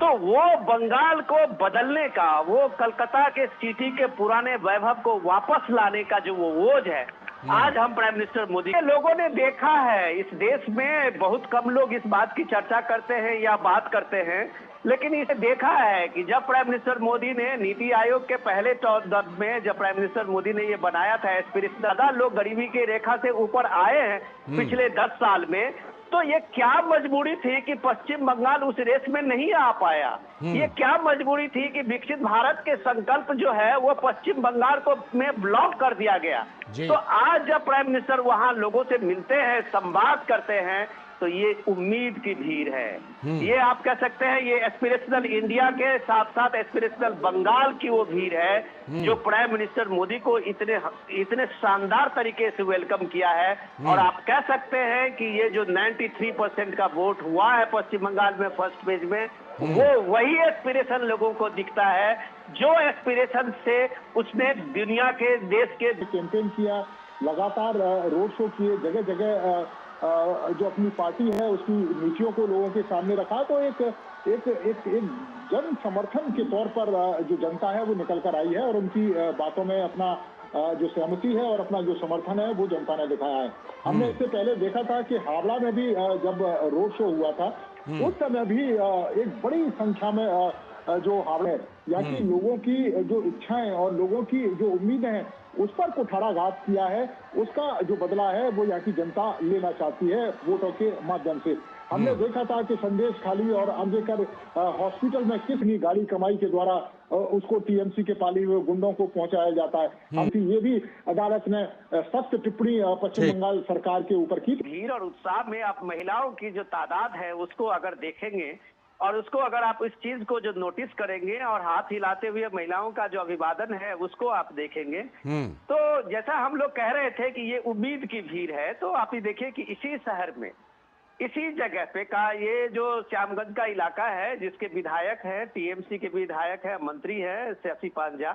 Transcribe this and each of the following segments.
तो वो बंगाल को बदलने का, वो कलकत्ता के सिटी के पुराने वैभव को वापस लाने का जो वो ओज है, आज हम प्राइम मिनिस्टर मोदी लोगों ने देखा है। इस देश में बहुत कम लोग इस बात की चर्चा करते हैं या बात करते हैं, लेकिन इसे देखा है कि जब प्राइम मिनिस्टर मोदी ने नीति आयोग के पहले दौर में जब प्राइम मिनिस्टर मोदी ने ये बनाया था एस्पिरेशन, ज्यादा लोग गरीबी की रेखा से ऊपर आए हैं पिछले 10 साल में। तो ये क्या मजबूरी थी कि पश्चिम बंगाल उस रेस में नहीं आ पाया? ये क्या मजबूरी थी कि विकसित भारत के संकल्प जो है वो पश्चिम बंगाल को में ब्लॉक कर दिया गया? तो आज जब प्राइम मिनिस्टर वहां लोगों से मिलते हैं, संवाद करते हैं, तो ये उम्मीद की भीड़ है। ये आप कह सकते हैं ये एस्पिरेशनल इंडिया के साथ साथ एस्पिरेशनल बंगाल की वो भीड़ है जो प्राइम मिनिस्टर मोदी को इतने शानदार तरीके से वेलकम किया है। और आप कह सकते हैं कि ये जो 93% का वोट हुआ है पश्चिम बंगाल में फर्स्ट फेज में, वो वही एस्पिरेशन लोगों को दिखता है जो एस्पिरेशन से उसने दुनिया के देश के कैंपेन किया, लगातार रोड शो किए, जगह जगह जो अपनी पार्टी है उसकी नीतियों को लोगों के सामने रखा। तो एक एक एक एक जन समर्थन के तौर पर जो जनता है वो निकल कर आई है और उनकी बातों में अपना जो सहमति है और अपना जो समर्थन है वो जनता ने दिखाया है। हमने इससे पहले देखा था कि हावड़ा में भी जब रोड शो हुआ था उस समय भी एक बड़ी संख्या में जो हावड़ा है यहाँ की लोगों की जो इच्छाएं और लोगों की जो उम्मीदें हैं उस पर कुठाराघात किया है, उसका जो बदला है वो यहाँ की जनता लेना चाहती है वोटों के माध्यम से। हमने देखा था कि संदेश खाली और अम्बेडकर हॉस्पिटल में कितनी गाड़ी कमाई के द्वारा उसको टीएमसी के पाली हुए गुंडों को पहुंचाया जाता है। हम ये भी अदालत ने सख्त टिप्पणी पश्चिम बंगाल सरकार के ऊपर की। भीड़ और उत्साह में आप महिलाओं की जो तादाद है उसको अगर देखेंगे और उसको अगर आप इस चीज को जो नोटिस करेंगे और हाथ हिलाते हुए महिलाओं का जो अभिवादन है उसको आप देखेंगे, तो जैसा हम लोग कह रहे थे कि ये उम्मीद की भीड़ है, तो आप ये देखिए कि इसी शहर में इसी जगह पे का ये जो श्यामगंज का इलाका है जिसके विधायक है, टीएमसी के विधायक है, मंत्री है शशि पांजा,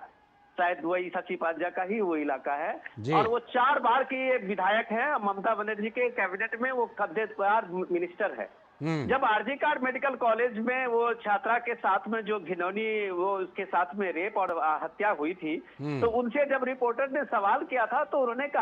शायद वही शशि पांजा का ही वो इलाका है और वो 4 बार की विधायक है, ममता बनर्जी के कैबिनेट में वो कद्देदार मिनिस्टर है। जब आरजी कार्ड मेडिकल कॉलेज में वो छात्रा के साथ में जो घिनौनी वो उसके साथ में रेप और हत्या हुई थी, तो उनसे जब रिपोर्टर ने सवाल किया था तो उन्होंने कहा